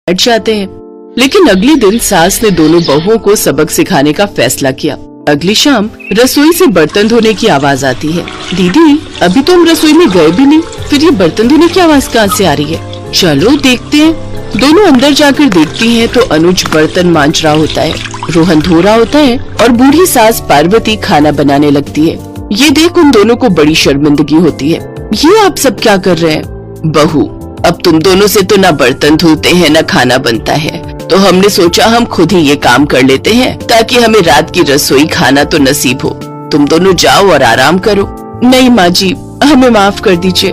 बैठ जाते हैं। लेकिन अगले दिन सास ने दोनों बहुओं को सबक सिखाने का फैसला किया। अगली शाम रसोई से बर्तन धोने की आवाज आती है। दीदी, अभी तो हम रसोई में गए भी नहीं, फिर ये बर्तन धोने की आवाज कहाँ से आ रही है? चलो देखते हैं। दोनों अंदर जाकर देखती हैं तो अनुज बर्तन मांज रहा होता है, रोहन धो रहा होता है और बूढ़ी सास पार्वती खाना बनाने लगती है। ये देख उन दोनों को बड़ी शर्मिंदगी होती है। ये आप सब क्या कर रहे हैं? बहू, अब तुम दोनों से तो ना बर्तन धुलते हैं ना खाना बनता है, तो हमने सोचा हम खुद ही ये काम कर लेते हैं ताकि हमें रात की रसोई खाना तो नसीब हो। तुम दोनों जाओ और आराम करो। नहीं माँ जी, हमें माफ कर दीजिए,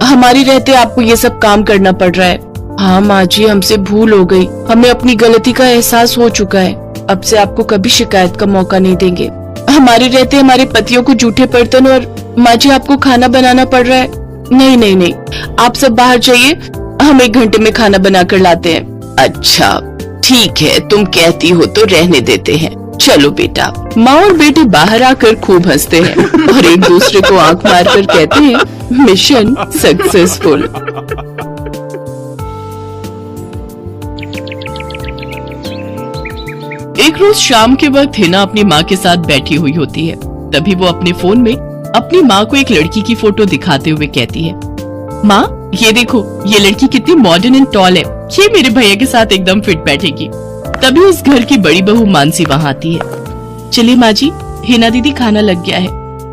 हमारी रहते आपको ये सब काम करना पड़ रहा है। हाँ माँ जी, हमसे भूल हो गई, हमें अपनी गलती का एहसास हो चुका है। अब से आपको कभी शिकायत का मौका नहीं देंगे। हमारे रहते हमारे पतियों को जूठे बर्तन और माँ जी आपको खाना बनाना पड़ रहा है। नहीं नहीं नहीं, आप सब बाहर जाइए, हम 1 घंटे में खाना बनाकर लाते हैं। अच्छा ठीक है, तुम कहती हो तो रहने देते हैं। चलो बेटा। माँ और बेटे बाहर आकर खूब हंसते हैं और एक दूसरे को आंख मारकर कहते हैं, मिशन सक्सेसफुल। एक रोज शाम के वक्त हिना अपनी माँ के साथ बैठी हुई होती है। तभी वो अपने फोन में अपनी माँ को एक लड़की की फोटो दिखाते हुए कहती है, माँ ये देखो, ये लड़की कितनी मॉडर्न एंड टॉल है, ये मेरे भैया के साथ एकदम फिट बैठेगी। तभी उस घर की बड़ी बहू मानसी वहाँ आती है। चलिए माँ जी, हिना दीदी खाना लग गया है।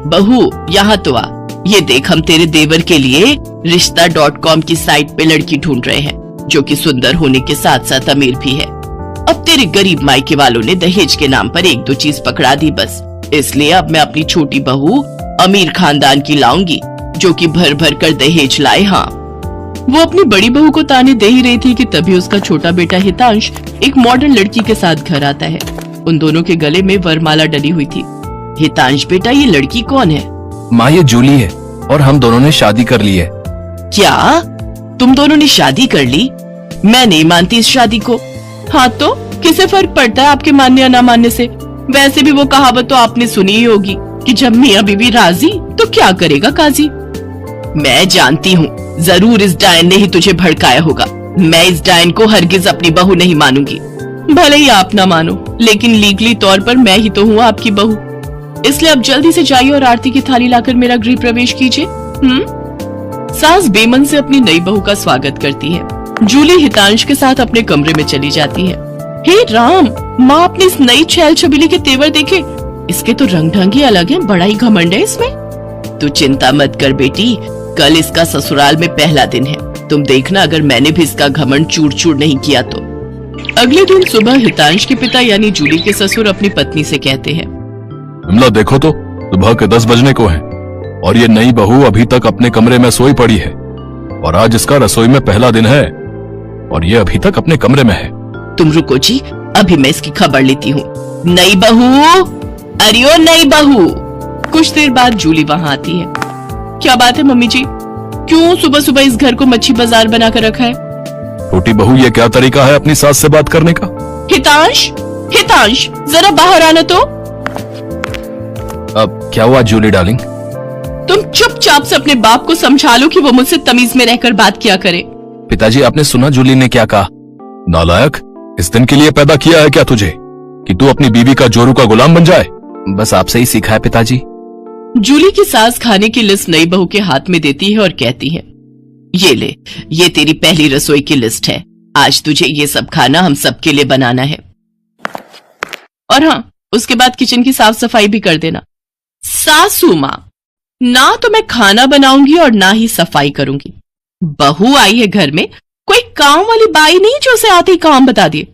बहू यहाँ तो आ, ये देख हम तेरे देवर के लिए रिश्ता.com की साइट पे लड़की ढूंढ रहे हैं, जो कि सुंदर होने के साथ साथ अमीर भी है। अब तेरे गरीब मायके वालों ने दहेज के नाम पर 1-2 चीज पकड़ा दी बस, इसलिए अब मैं अपनी छोटी बहू अमीर खानदान की लाऊंगी, जो कि भर भर कर दहेज लाए। हाँ, वो अपनी बड़ी बहू को ताने दे ही रही थी कि तभी उसका छोटा बेटा हितांश एक मॉडर्न लड़की के साथ घर आता है। उन दोनों के गले में वरमाला डली हुई थी। हितांश बेटा, ये लड़की कौन है? माँ ये जूली है और हम दोनों ने शादी कर ली है। क्या तुम दोनों ने शादी कर ली? मैं नहीं मानती इस शादी को। हाँ तो किसे फर्क पड़ता है आपके मानने या ना मानने से? वैसे भी वो कहावत तो आपने सुनी ही होगी कि जब मियाँ बीवी राजी तो क्या करेगा काजी। मैं जानती हूँ, जरूर इस डायन ने ही तुझे भड़काया होगा। मैं इस डायन को हरगिज अपनी बहू नहीं मानूंगी। भले ही आप ना मानो, लेकिन लीगली तौर पर मैं ही तो हूँ आपकी बहू। इसलिए अब जल्दी से जाइए और आरती की थाली लाकर मेरा गृह प्रवेश कीजिए। सास बेमन से अपनी नई बहू का स्वागत करती है। जूली हितांश के साथ अपने कमरे में चली जाती है। हे राम, माँ अपनी इस नई छैल छबीली के तेवर देखे, इसके तो रंग ढंग ही अलग है, बड़ा ही घमंड है इसमें। तू चिंता मत कर बेटी, कल इसका ससुराल में पहला दिन है, तुम देखना अगर मैंने भी इसका घमंड चूर चूर नहीं किया तो। अगले दिन सुबह हितांश के पिता यानी जूली के ससुर अपनी पत्नी से कहते हैं, विमला देखो तो, सुबह के 10 बजने को हैं और ये नई बहू अभी तक अपने कमरे में सोई पड़ी है, और आज इसका रसोई में पहला दिन है और ये अभी तक अपने कमरे में है। तुम रुको जी, अभी मैं इसकी खबर लेती हूँ। नई बहू, अरे ओ नई बहू। कुछ देर बाद जूली वहाँ आती है। क्या बात है मम्मी जी, क्यों सुबह सुबह इस घर को मच्छी बाजार बना कर रखा है? छोटी बहू, ये क्या तरीका है अपनी सास से बात करने का? हितांश, हितांश जरा बाहर आना तो। अब क्या हुआ जूली डार्लिंग? तुम चुपचाप से अपने बाप को समझा लो कि वो मुझसे तमीज में रहकर बात किया करे। पिताजी, आपने सुना जूली ने क्या कहा? नालायक, इस दिन के लिए पैदा किया है क्या तुझे कि तू अपनी बीवी का जोरू का गुलाम बन जाए? बस आपसे ही सीखा है पिताजी। जूली की सास खाने की लिस्ट नई बहू के हाथ में देती है और कहती है, ये ले, ये तेरी पहली रसोई की लिस्ट है। आज तुझे ये सब खाना हम सबके लिए बनाना है, और हाँ, उसके बाद किचन की साफ सफाई भी कर देना। सासू माँ, ना तो मैं खाना बनाऊंगी और ना ही सफाई करूंगी। बहू आई है घर में, कोई काम वाली बाई नहीं जो उसे आते ही काम बता दिए।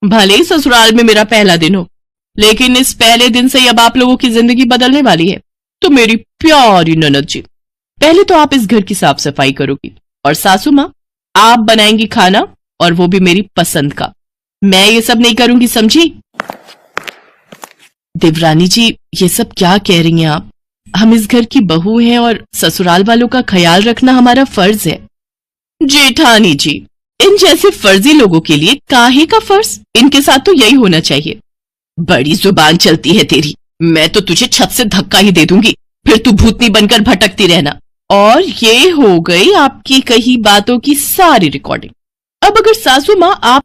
भले ही ससुराल में मेरा पहला दिन हो, लेकिन इस पहले दिन से अब आप लोगों की जिंदगी बदलने वाली है। तो मेरी प्यारी ननद जी, पहले तो आप इस घर की साफ सफाई करोगी, और सासू माँ आप बनाएंगी खाना, और वो भी मेरी पसंद का। मैं ये सब नहीं करूंगी, समझी? देवरानी जी, ये सब क्या कह रही हैं आप? हम इस घर की बहू हैं और ससुराल वालों का ख्याल रखना हमारा फर्ज है। जेठानी जी, इन जैसे फर्जी लोगों के लिए काहे का फर्ज? इनके साथ तो यही होना चाहिए। बड़ी जुबान चलती है तेरी, मैं तो तुझे छत से धक्का ही दे दूंगी, फिर तू भूतनी बनकर भटकती रहना। और ये हो गई आपकी कही बातों की सारी रिकॉर्डिंग। अब अगर सासू माँ आप